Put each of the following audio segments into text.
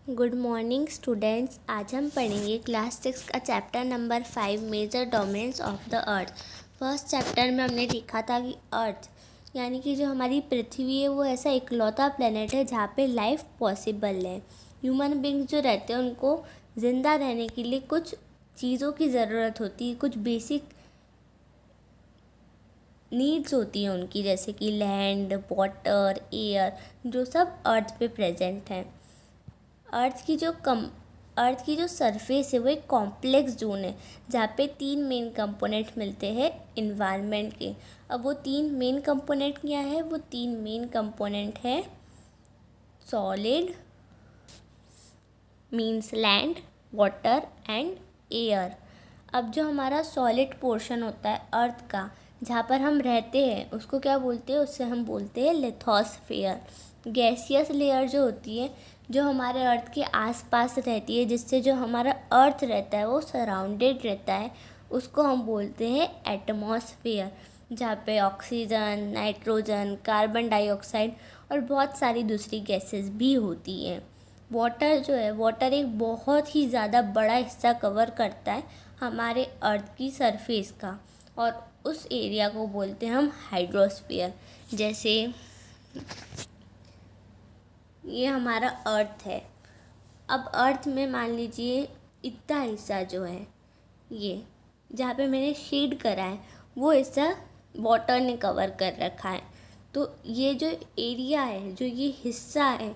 Good morning students. आज हम पढ़ेंगे क्लास 6 का chapter number 5 major domains of the earth. First chapter में हमने देखा था कि अर्थ यानी कि जो हमारी पृथ्वी है वो ऐसा इकलौता प्लेनेट है जहाँ पे लाइफ पॉसिबल है। ह्यूमन बींग्स जो रहते हैं उनको ज़िंदा रहने के लिए कुछ चीज़ों की ज़रूरत होती है, कुछ बेसिक नीड्स होती हैं उनकी, जैसे कि लैंड, वाटर, एयर, जो सब अर्थ पे प्रेजेंट हैं। अर्थ की जो सरफेस है वो एक कॉम्प्लेक्स जोन है जहाँ पे 3 मेन कंपोनेंट मिलते हैं इन्वायरमेंट के। अब वो 3 मेन कंपोनेंट क्या है? वो 3 मेन कंपोनेंट है solid means land, water and air. अब जो हमारा सॉलिड पोर्शन होता है अर्थ का, जहाँ पर हम रहते हैं, उसको क्या बोलते हैं? उससे हम बोलते हैं लिथोस्फेयर। गैसियस लेयर जो होती है, जो हमारे अर्थ के आसपास रहती है, जिससे जो हमारा अर्थ रहता है वो सराउंडेड रहता है, उसको हम बोलते हैं एटमॉस्फेयर, जहाँ पे ऑक्सीजन, नाइट्रोजन, कार्बन डाइऑक्साइड और बहुत सारी दूसरी गैसेस भी होती हैं। वाटर जो है, वाटर एक बहुत ही ज़्यादा बड़ा हिस्सा कवर करता है हमारे अर्थ की सरफेस का, और उस एरिया को बोलते हैं हम हाइड्रोस्फीयर। जैसे ये हमारा अर्थ है। अब अर्थ में मान लीजिए इतना हिस्सा जो है, ये जहाँ पे मैंने शेड करा है वो हिस्सा वाटर ने कवर कर रखा है। तो ये जो एरिया है, जो ये हिस्सा है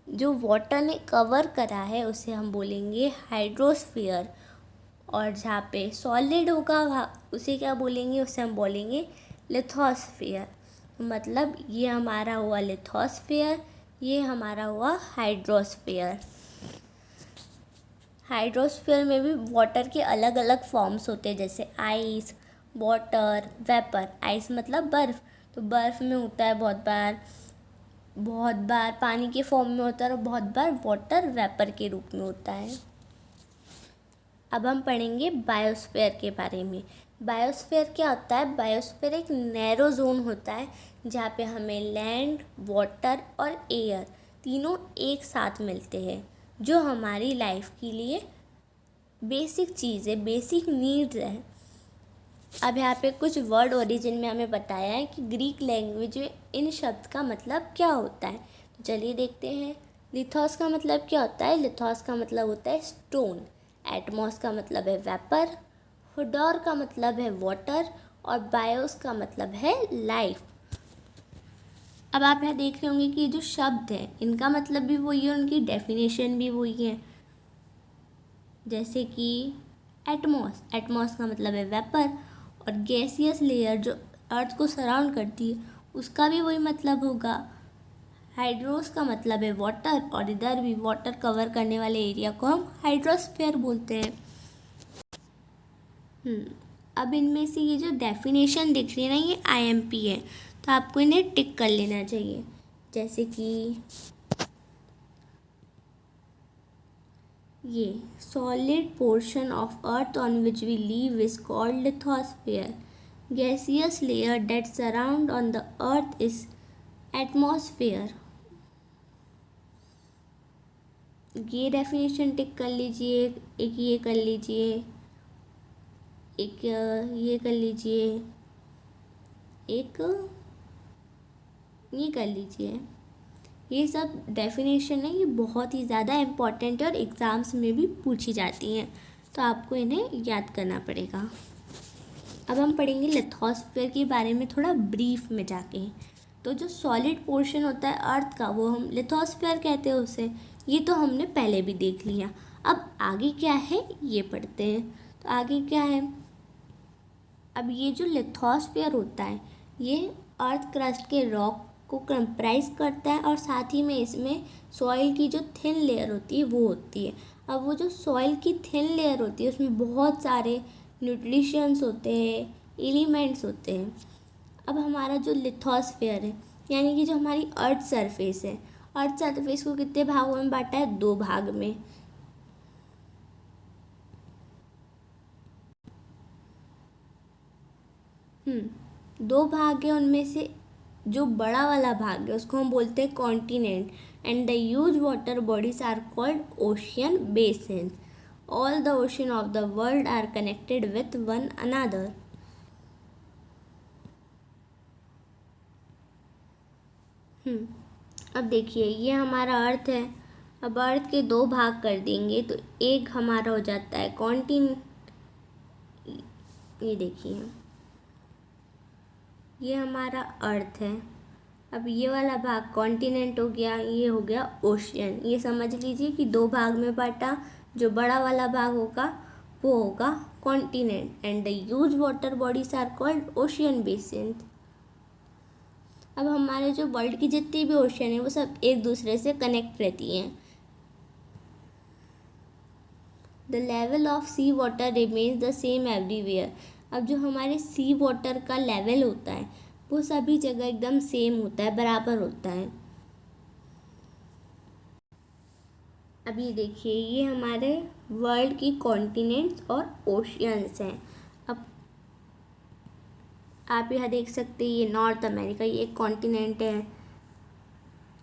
जो वाटर ने कवर करा है, उसे हम बोलेंगे हाइड्रोस्फीयर। और जहाँ पे सॉलिड होगा उसे क्या बोलेंगे? उसे हम बोलेंगे लिथोस्फीयर। मतलब ये हमारा हुआ लिथोस्फीयर, ये हमारा हुआ हाइड्रोस्फीयर। हाइड्रोस्फीयर में भी वाटर के अलग अलग फॉर्म्स होते हैं, जैसे आइस, वाटर, वेपर। आइस मतलब बर्फ़, तो बर्फ़ में होता है बहुत बार पानी के फॉर्म में होता है, और बहुत बार वाटर वेपर के रूप में होता है। अब हम पढ़ेंगे बायोस्फीयर के बारे में। बायोस्फीयर क्या होता है? बायोस्फीयर एक नैरो जोन होता है जहाँ पे हमें लैंड, वाटर और एयर तीनों एक साथ मिलते हैं, जो हमारी लाइफ के लिए बेसिक चीज़ें, बेसिक नीड्स हैं। अब यहाँ पे कुछ वर्ड ओरिजिन में हमें बताया है कि ग्रीक लैंग्वेज में इन शब्द का मतलब क्या होता है। तो चलिए देखते हैं। लिथोस का मतलब क्या होता है? लिथोस का मतलब होता है स्टोन। एटमॉस का मतलब है वेपर। हुडोर का मतलब है वाटर। और बायोस का मतलब है लाइफ। अब आप यहाँ देख रहे होंगे कि ये जो शब्द हैं इनका मतलब भी वही है, उनकी डेफिनेशन भी वही है। जैसे कि एटमॉस का मतलब है वेपर, और गैसियस लेयर जो अर्थ को सराउंड करती है उसका भी वही मतलब होगा। हाइड्रोस का मतलब है वाटर, और इधर भी वाटर कवर करने वाले एरिया को हम हाइड्रोस्फीयर बोलते हैं। अब इनमें से ये जो डेफिनेशन दिख रही है ना, ये आईएमपी है, तो आपको इन्हें टिक कर लेना चाहिए। जैसे कि ये solid portion of earth on which we live is called lithosphere. Gaseous layer that surround on the earth is atmosphere. ये डेफिनेशन टिक कर लीजिए, एक ये कर लीजिए, एक ये कर लीजिए, एक ये कर लीजिए। ये सब डेफिनेशन है, ये बहुत ही ज़्यादा इम्पॉर्टेंट है और एग्ज़ाम्स में भी पूछी जाती हैं, तो आपको इन्हें याद करना पड़ेगा। अब हम पढ़ेंगे लिथोस्फीयर के बारे में थोड़ा ब्रीफ में जाके। तो जो सॉलिड पोर्शन होता है अर्थ का, वो हम लिथोस्फीयर कहते हैं उसे। ये तो हमने पहले भी देख लिया। अब आगे क्या है ये पढ़ते हैं। तो आगे क्या है? अब ये जो लिथोस्फीयर होता है ये अर्थ क्रस्ट के रॉक को कंप्राइज करता है, और साथ ही में इसमें सॉइल की जो थिन लेयर होती है वो होती है। अब वो जो सॉइल की थिन लेयर होती है उसमें बहुत सारे न्यूट्रिशंस होते हैं, एलिमेंट्स होते हैं। अब हमारा जो लिथोस्फीयर है, यानी कि जो हमारी अर्थ सरफेस है, अर्थ सरफेस को कितने भागों में बांटा है? 2 भाग में। दो भाग है, उनमें से जो बड़ा वाला भाग है उसको हम बोलते हैं continent, and the huge water bodies are called ocean basins. All the ocean of the world are connected with one another. अब देखिए ये हमारा अर्थ है। अब अर्थ के दो भाग कर देंगे तो एक हमारा हो जाता है ये देखिए ये हमारा अर्थ है। अब ये वाला भाग कॉन्टिनेंट हो गया, ये हो गया ओशियन। ये समझ लीजिए कि दो भाग में बांटा, जो बड़ा वाला भाग होगा वो होगा continent and the huge water bodies are called ocean basin. अब हमारे जो वर्ल्ड की जितनी भी ओशियन है वो सब एक दूसरे से कनेक्ट रहती हैं। The level of sea water remains the same everywhere. अब जो हमारे सी वाटर का लेवल होता है वो सभी जगह एकदम सेम होता है, बराबर होता है। अब ये देखिए ये हमारे वर्ल्ड की कॉन्टिनेंट्स और ओशियंस हैं। अब आप यहाँ देख सकते हैं ये नॉर्थ अमेरिका, ये एक कॉन्टिनेंट है,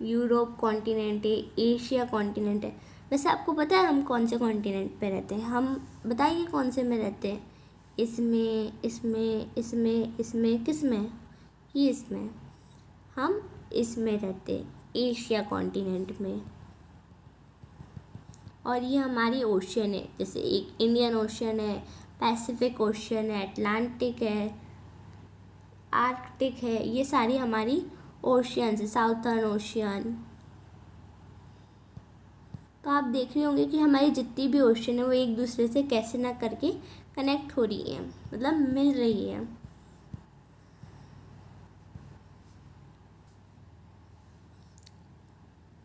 यूरोप कॉन्टिनेंट है, एशिया कॉन्टिनेंट है। वैसे आपको पता है हम कौन से कॉन्टिनेंट पे रहते हैं? हम बताइए कौन से में रहते हैं? इसमें, इसमें, इसमें, इसमें, किस में? ये इसमें। हम इसमें रहते हैं, एशिया कॉन्टिनेंट में। और ये हमारी ओशियन है, जैसे एक इंडियन ओशियन है, पैसिफिक ओशियन है, अटलांटिक है, आर्कटिक है। ये सारी हमारी ओशियंस है, साउथर्न ओशियन। तो आप देख रहे होंगे कि हमारी जितनी भी ओशियन है वो एक दूसरे से कैसे ना करके कनेक्ट हो रही है, मतलब मिल रही है।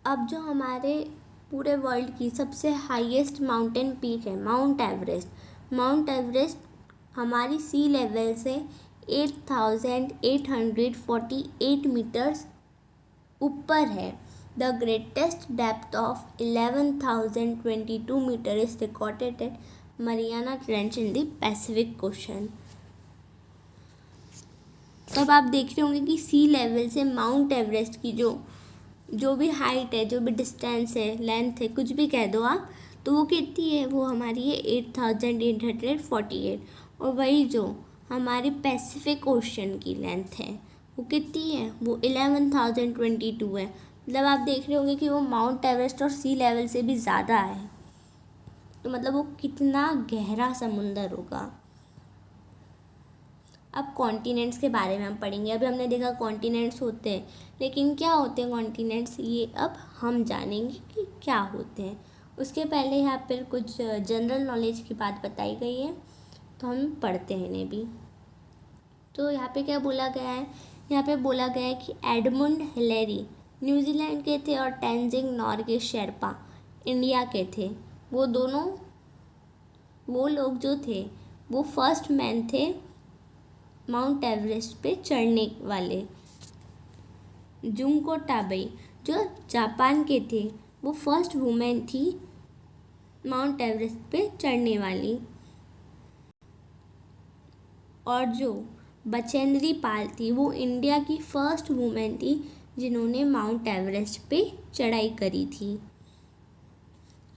अब जो हमारे पूरे वर्ल्ड की सबसे हाईएस्ट माउंटेन पीक है माउंट एवरेस्ट। माउंट एवरेस्ट हमारी सी लेवल से 8,848 मीटर्स ऊपर है। The greatest depth of 11,022 metre is recorded at Mariana Trench in the Pacific Ocean. तो अब आप देख रहे होंगे कि सी लेवल से माउंट एवरेस्ट की जो भी हाइट है, जो भी डिस्टेंस है, लेंथ है, कुछ भी कह दो आप, तो वो कितनी है? वो हमारी है 8,848। और वही जो हमारी पैसिफिक ओशन की लेंथ है वो कितनी है? वो 11,022 है। मतलब आप देख रहे होंगे कि वो माउंट एवरेस्ट और सी लेवल से भी ज़्यादा है। तो मतलब वो कितना गहरा समुंदर होगा। अब कॉन्टिनेंट्स के बारे में हम पढ़ेंगे। अभी हमने देखा कॉन्टिनेंट्स होते हैं, लेकिन क्या होते हैं कॉन्टिनेंट्स, ये अब हम जानेंगे कि क्या होते हैं। उसके पहले यहाँ पर कुछ जनरल नॉलेज की बात बताई गई है, तो हम पढ़ते हैं इन्हें भी। तो यहाँ पे क्या बोला गया है? यहाँ पे बोला गया है कि एडमुंड हिलेरी न्यूजीलैंड के थे और टेंजिंग नॉर्गे शेरपा इंडिया के थे। वो लोग जो थे वो फर्स्ट मैन थे माउंट एवरेस्ट पे चढ़ने वाले। जुंको टाबई जो जापान के थे वो फर्स्ट वुमेन थी माउंट एवरेस्ट पे चढ़ने वाली। और जो बचेंद्री पाल थी वो इंडिया की फर्स्ट वुमेन थी जिन्होंने माउंट एवरेस्ट पे चढ़ाई करी थी।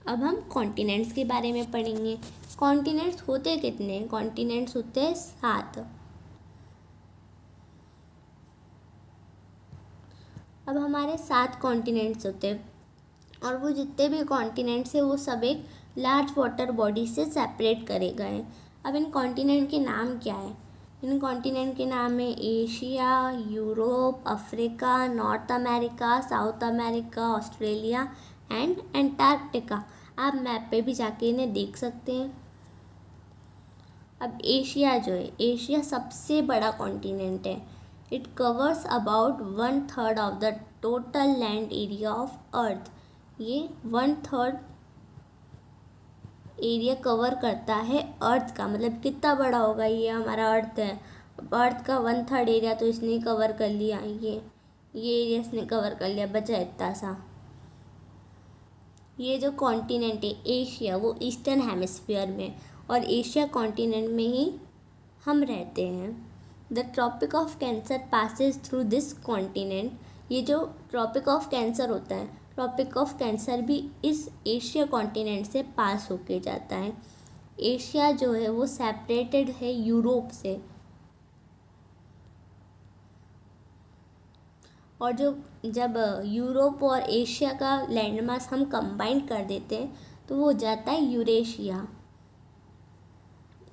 अब हम कॉन्टिनेंट्स के बारे में पढ़ेंगे। कॉन्टिनेंट्स होते कितने? कॉन्टिनेंट्स होते हैं 7। अब हमारे 7 कॉन्टिनेंट्स होते हैं और वो जितने भी कॉन्टिनेंट्स हैं वो सब एक लार्ज वाटर बॉडी से सेपरेट करे गए हैं। अब इन कॉन्टिनेंट के नाम क्या है? इन कॉन्टिनेंट के नाम है Asia, Europe, Africa, north America, south America, Australia and Antarctica. आप मैप पे भी जाके इन्हें देख सकते हैं। अब एशिया जो है, एशिया सबसे बड़ा कॉन्टिनेंट है। It covers about 1/3 of the total land area of earth. ये 1/3 एरिया कवर करता है अर्थ का। मतलब कितना बड़ा होगा? ये हमारा अर्थ है, अर्थ का 1/3 एरिया तो इसने कवर कर लिया। ये एरिया इसने कवर कर लिया, बचा इतना सा। ये जो कॉन्टिनेंट है एशिया, वो ईस्टर्न हेमिस्फीयर में, और एशिया कॉन्टिनेंट में ही हम रहते हैं। The Tropic of Cancer passes through this continent. ये जो ट्रॉपिक ऑफ कैंसर होता है, ट्रॉपिक ऑफ कैंसर भी इस एशिया कॉन्टिनेंट से पास होके जाता है। एशिया जो है वो सेपरेटेड है यूरोप से, और जब यूरोप और एशिया का लैंडमास हम कंबाइन कर देते हैं तो वो हो जाता है यूरेशिया।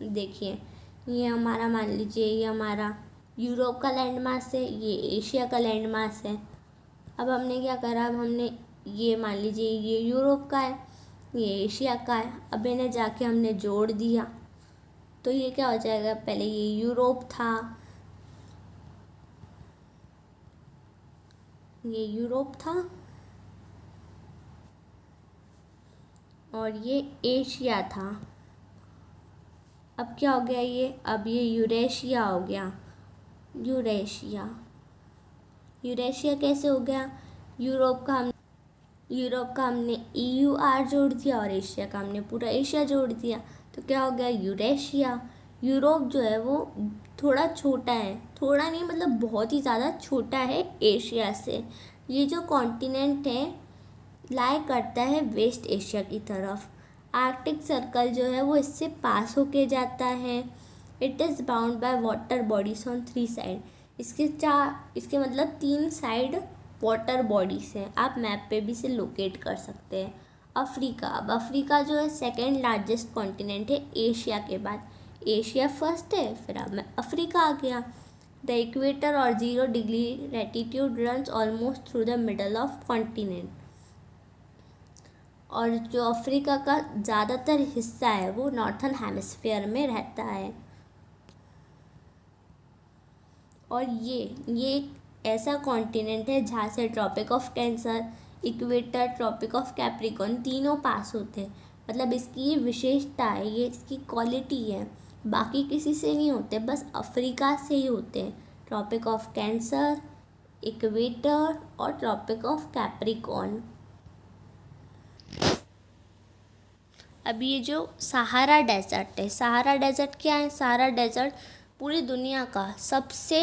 देखिए, ये हमारा, मान लीजिए ये हमारा यूरोप का लैंडमास है, ये एशिया का लैंडमास है। अब हमने क्या करा, अब हमने ये, मान लीजिए ये यूरोप का है, ये एशिया का है, अब इन्हें जाके हमने जोड़ दिया तो ये क्या हो जाएगा, पहले ये यूरोप था, ये यूरोप था और ये एशिया था। अब क्या हो गया ये, अब ये यूरेशिया हो गया। यूरेशिया, यूरेशिया कैसे हो गया, यूरोप का हमने EUR जोड़ दिया और एशिया का हमने पूरा एशिया जोड़ दिया, तो क्या हो गया यूरेशिया। यूरोप जो है वो थोड़ा छोटा है, थोड़ा नहीं मतलब बहुत ही ज़्यादा छोटा है एशिया से। ये जो कॉन्टिनेंट है लाई करता है वेस्ट एशिया की तरफ। आर्कटिक सर्कल जो है वो इससे पास होके जाता है। It is bound by water bodies on 3 side. इसके मतलब 3 साइड वाटर बॉडीज हैं। आप मैप पे भी इसे लोकेट कर सकते हैं। अफ्रीका, अब अफ्रीका जो है सेकेंड लार्जेस्ट कॉन्टिनेंट है एशिया के बाद। एशिया फर्स्ट है, फिर अब में अफ्रीका आ गया। द इक्वेटर और 0 degree latitude runs almost through the middle of continent. और जो अफ्रीका का ज़्यादातर हिस्सा है वो नॉर्थन हेमिस्फीयर में रहता है। और ये एक ऐसा कॉन्टिनेंट है जहाँ से Tropic of Cancer, equator, Tropic of Capricorn तीनों पास होते हैं। मतलब इसकी ये विशेषता है, ये इसकी क्वालिटी है, बाकी किसी से नहीं होते, बस अफ्रीका से ही होते हैं। ट्रॉपिक ऑफ कैंसर, इक्वेटर और ट्रॉपिक ऑफ कैप्रिकॉर्न। अब ये जो सहारा डेजर्ट है, सहारा डेजर्ट क्या है, सहारा डेजर्ट पूरी दुनिया का सबसे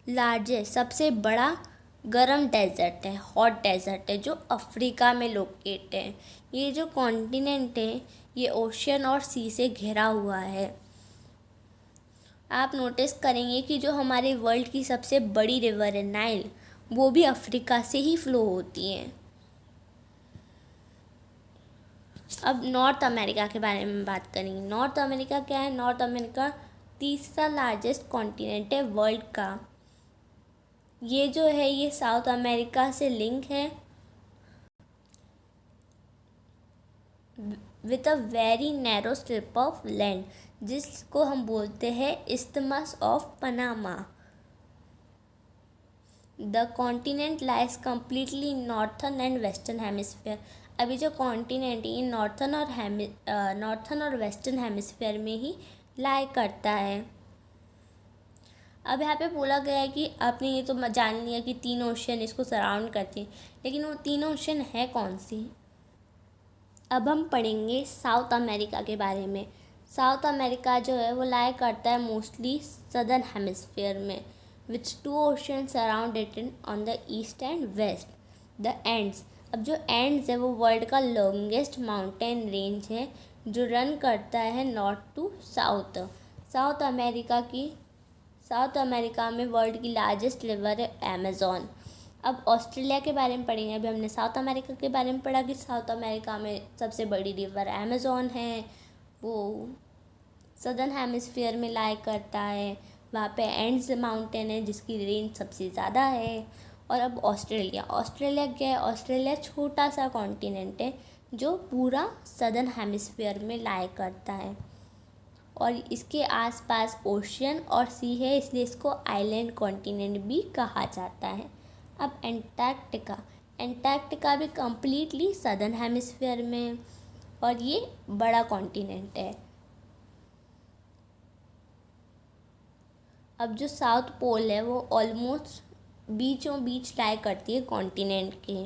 लार्जेस्ट, सबसे बड़ा गर्म डेजर्ट है, हॉट डेजर्ट है, जो अफ्रीका में लोकेट है। ये जो कॉन्टिनेंट है ये ओशियन और सी से घिरा हुआ है। आप नोटिस करेंगे कि जो हमारे वर्ल्ड की सबसे बड़ी रिवर है नाइल, वो भी अफ्रीका से ही फ्लो होती है। अब नॉर्थ अमेरिका के बारे में बात करेंगे। नॉर्थ अमेरिका क्या है, नॉर्थ अमेरिका तीसरा लार्जेस्ट कॉन्टिनेंट है वर्ल्ड का। ये जो है ये साउथ अमेरिका से लिंक है with a very narrow strip of land, जिसको हम बोलते हैं isthmus of Panama. The continent lies completely in northern and western hemisphere. अभी जो कॉन्टिनेंट ये नॉर्थन और वेस्टर्न हेमिस्फीयर में ही लाई करता है। अब यहाँ पे बोला गया है कि आपने ये तो जान लिया कि 3 ओशन इसको सराउंड करती हैं, लेकिन वो 3 ओशन है कौन सी। अब हम पढ़ेंगे साउथ अमेरिका के बारे में। साउथ अमेरिका जो है वो लाई करता है मोस्टली सदर्न हेमिस्फीयर में, which 2 ocean surround it on the east and west. The ends, अब जो एंड्स है वो वर्ल्ड का लॉन्गेस्ट माउंटेन रेंज है जो रन करता है north to south. South America में वर्ल्ड की लार्जेस्ट रिवर है अमेज़न। अब ऑस्ट्रेलिया के बारे में पढ़ेंगे। अभी हमने साउथ अमेरिका के बारे में पढ़ा कि साउथ अमेरिका में सबसे बड़ी रिवर अमेज़न है, वो सदर्न हेमिस्फीयर में लाई करता है। वहाँ पे एंड्स माउंटेन है जिसकी रेंज सबसे ज़्यादा है। और अब ऑस्ट्रेलिया क्या है, ऑस्ट्रेलिया छोटा सा कॉन्टिनेंट है जो पूरा सदर्न हेमिस्फीयर में लाई करता है और इसके आसपास ओशियन और सी है, इसलिए इसको आइलैंड कॉन्टिनेंट भी कहा जाता है। अब एंटार्क्टिका भी कम्प्लीटली सदर्न हेमिस्फीयर में और ये बड़ा कॉन्टिनेंट है। अब जो साउथ पोल है वो ऑलमोस्ट बीचों बीच लाई करती है कॉन्टिनेंट के।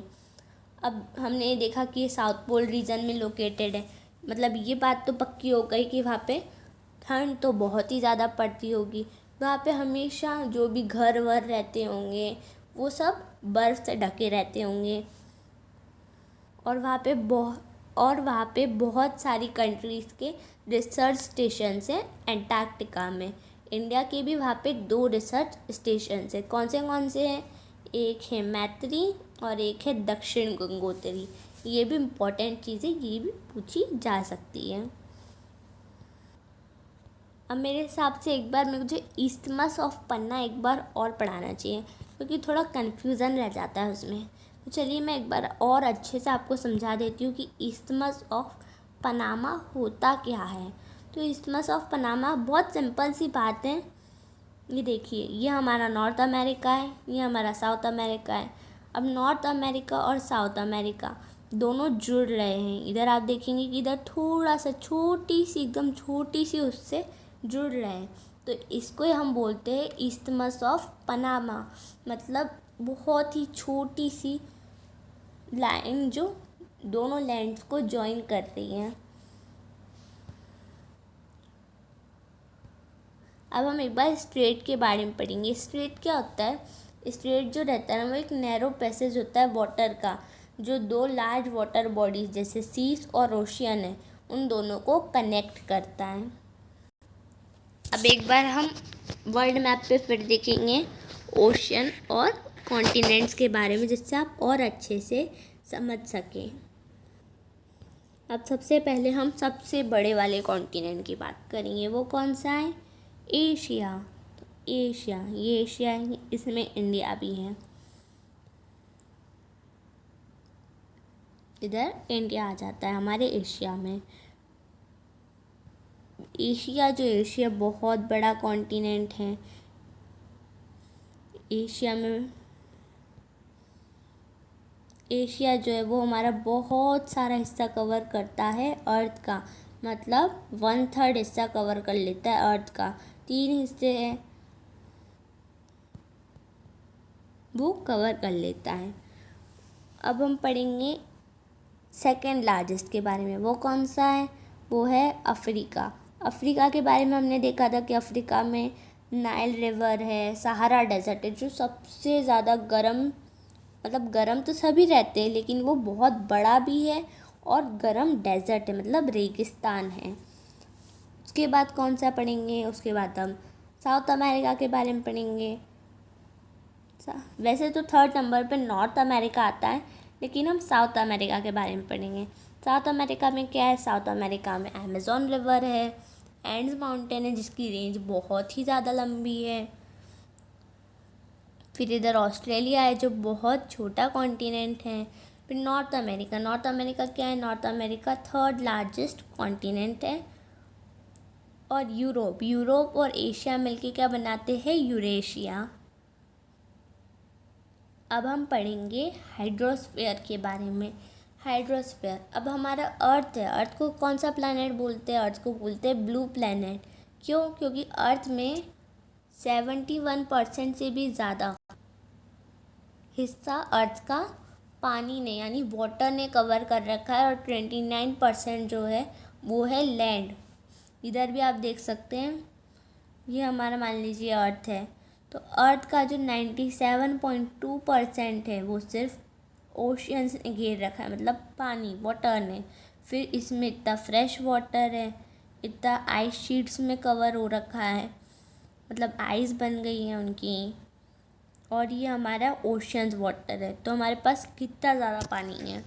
अब हमने ये देखा कि ये साउथ पोल रीजन में लोकेटेड है, मतलब ये बात तो पक्की हो गई कि वहाँ पे ठंड तो बहुत ही ज़्यादा पड़ती होगी। वहाँ पे हमेशा जो भी घर वर रहते होंगे वो सब बर्फ़ से ढके रहते होंगे। और वहाँ पे बहुत सारी कंट्रीज़ के रिसर्च स्टेशंस हैं एंटार्क्टिका में। इंडिया के भी वहाँ पे 2 रिसर्च स्टेशंस हैं। कौन से हैं? एक है मैत्री और एक है दक्षिण गंगोत्री। ये भी इम्पोर्टेंट चीज़ें, ये भी पूछी जा सकती है। अब मेरे हिसाब से एक बार मुझे इस्थमस ऑफ पन्ना एक बार और पढ़ाना चाहिए, क्योंकि थोड़ा कन्फ्यूज़न रह जाता है उसमें। तो चलिए मैं एक बार और अच्छे से आपको समझा देती हूँ कि इस्थमस ऑफ पनामा होता क्या है। तो इस्थमस ऑफ पनामा बहुत सिंपल सी बात है। ये देखिए, ये हमारा नॉर्थ अमेरिका है, ये हमारा साउथ अमेरिका है। अब नॉर्थ अमेरिका और साउथ अमेरिका दोनों जुड़ रहे हैं। इधर आप देखेंगे कि इधर थोड़ा सा एकदम छोटी सी उससे जुड़ रहे हैं। तो इसको हम बोलते हैं इस्थमस ऑफ पनामा, मतलब बहुत ही छोटी सी लाइन जो दोनों लैंड्स को जॉइन कर रही है। अब हम एक बार स्ट्रेट के बारे में पढ़ेंगे। स्ट्रेट क्या होता है? स्ट्रेट जो रहता है ना, वो एक नैरो पैसेज होता है वाटर का, जो 2 लार्ज वाटर बॉडीज जैसे सीज और ओशियन है, उन दोनों को कनेक्ट करता है। अब एक बार हम वर्ल्ड मैप पे फिर देखेंगे ओशियन और कॉन्टिनेंट्स के बारे में, जिससे आप और अच्छे से समझ सकें। अब सबसे पहले हम सबसे बड़े वाले कॉन्टिनेंट की बात करेंगे। वो कौन सा है? एशिया। तो एशिया, ये एशिया है, इसमें इंडिया भी है। इधर इंडिया आ जाता है हमारे एशिया में। एशिया बहुत बड़ा कॉन्टिनेंट है। एशिया जो है वो हमारा बहुत सारा हिस्सा कवर करता है अर्थ का, मतलब 1/3 हिस्सा कवर कर लेता है अर्थ का। 3 हिस्से हैं वो कवर कर लेता है। अब हम पढ़ेंगे सेकंड लार्जेस्ट के बारे में। वो कौन सा है? वो है अफ्रीका। अफ्रीका के बारे में हमने देखा था कि अफ्रीका में नाइल रिवर है, सहारा डेजर्ट है, जो सबसे ज़्यादा गर्म, मतलब गर्म तो सभी रहते हैं लेकिन वो बहुत बड़ा भी है, और गर्म डेजर्ट है, मतलब रेगिस्तान है। उसके बाद कौन सा पढ़ेंगे? उसके बाद हम साउथ अमेरिका के बारे में पढ़ेंगे। वैसे तो 3rd नंबर पे नॉर्थ अमेरिका आता है, लेकिन हम साउथ अमेरिका के बारे में पढ़ेंगे। साउथ अमेरिका में क्या है? साउथ अमेरिका में अमेज़न रिवर है, एंड्स माउंटेन है जिसकी रेंज बहुत ही ज़्यादा लंबी है। फिर इधर ऑस्ट्रेलिया है जो बहुत छोटा कॉन्टिनेंट है। फिर नॉर्थ अमेरिका क्या है? North America 3rd largest continent है। और यूरोप और एशिया मिलके क्या बनाते हैं? यूरेशिया। अब हम पढ़ेंगे हाइड्रोस्फीयर के बारे में। हाइड्रोस्फीयर, अब हमारा अर्थ है, अर्थ को कौन सा प्लैनेट बोलते हैं? अर्थ को बोलते हैं ब्लू प्लैनेट। क्यों? क्योंकि अर्थ में 71% से भी ज़्यादा हिस्सा अर्थ का पानी ने, यानी वाटर ने कवर कर रखा है, और 29% जो है वो है लैंड। इधर भी आप देख सकते हैं, ये हमारा मान लीजिए अर्थ है, तो अर्थ का जो 97.2% है वो सिर्फ ओशियंस ने घेर रखा है, मतलब पानी, वाटर ने। फिर इसमें इतना फ्रेश वाटर है, इतना आइस शीट्स में कवर हो रखा है, मतलब आइस बन गई है उनकी, और ये हमारा ओशियंस वाटर है। तो हमारे पास कितना ज़्यादा पानी है।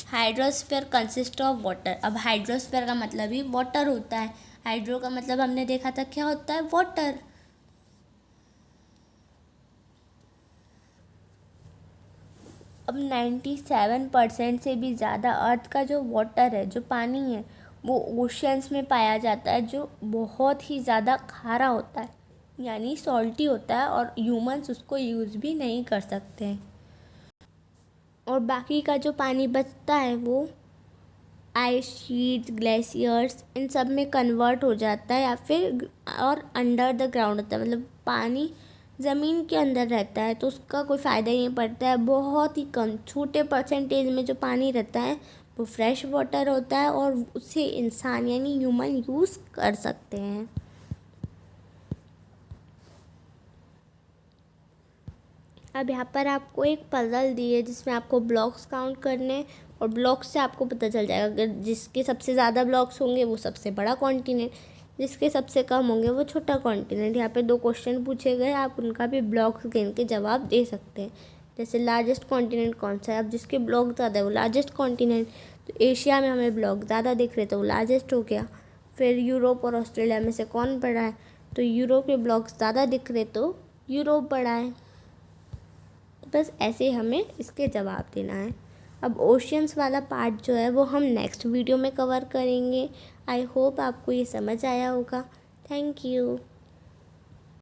Hydrosphere consist of water. अब हाइड्रोस्फीयर का मतलब ही वाटर होता है। हाइड्रो का मतलब हमने देखा था क्या होता है? वाटर। अब 97% से भी ज़्यादा अर्थ का जो वाटर है, जो पानी है, वो ओशियंस में पाया जाता है, जो बहुत ही ज़्यादा खारा होता है, यानी सॉल्टी होता है, और ह्यूमंस उसको यूज़ भी नहीं कर सकते हैं। और बाकी का जो पानी बचता है वो आइस शीट्स, ग्लेशियर्स, इन सब में कन्वर्ट हो जाता है, या फिर और अंडर द ग्राउंड होता है, मतलब पानी ज़मीन के अंदर रहता है, तो उसका कोई फ़ायदा ही नहीं पड़ता है। बहुत ही कम छोटे परसेंटेज में जो पानी रहता है वो फ्रेश वाटर होता है, और उसे इंसान यानी ह्यूमन यूज़ कर सकते हैं। अब यहाँ पर आपको एक पजल दी है जिसमें आपको ब्लॉक्स काउंट करने हैं और ब्लॉक्स से आपको पता चल जाएगा अगर जिसके सबसे ज़्यादा ब्लॉक्स होंगे वो सबसे बड़ा कॉन्टिनेंट, जिसके सबसे कम होंगे वो छोटा कॉन्टिनेंट। यहाँ पे 2 क्वेश्चन पूछे गए, आप उनका भी ब्लॉक्स गिन के जवाब दे सकते हैं। जैसे लार्जेस्ट कॉन्टिनेंट कौन सा है, अब जिसके ब्लॉक ज़्यादा है वो लार्जेस्ट कॉन्टिनेंट, तो एशिया में हमें ब्लॉक ज़्यादा दिख रहे तो वो लार्जेस्ट हो गया। फिर यूरोप और ऑस्ट्रेलिया में से कौन बड़ा है, तो यूरोप के ब्लॉक्स ज़्यादा दिख रहे तो यूरोप बड़ा है। बस ऐसे हमें इसके जवाब देना है। अब ओशियंस वाला पार्ट जो है वो हम नेक्स्ट वीडियो में कवर करेंगे। आई होप आपको ये समझ आया होगा। Thank you.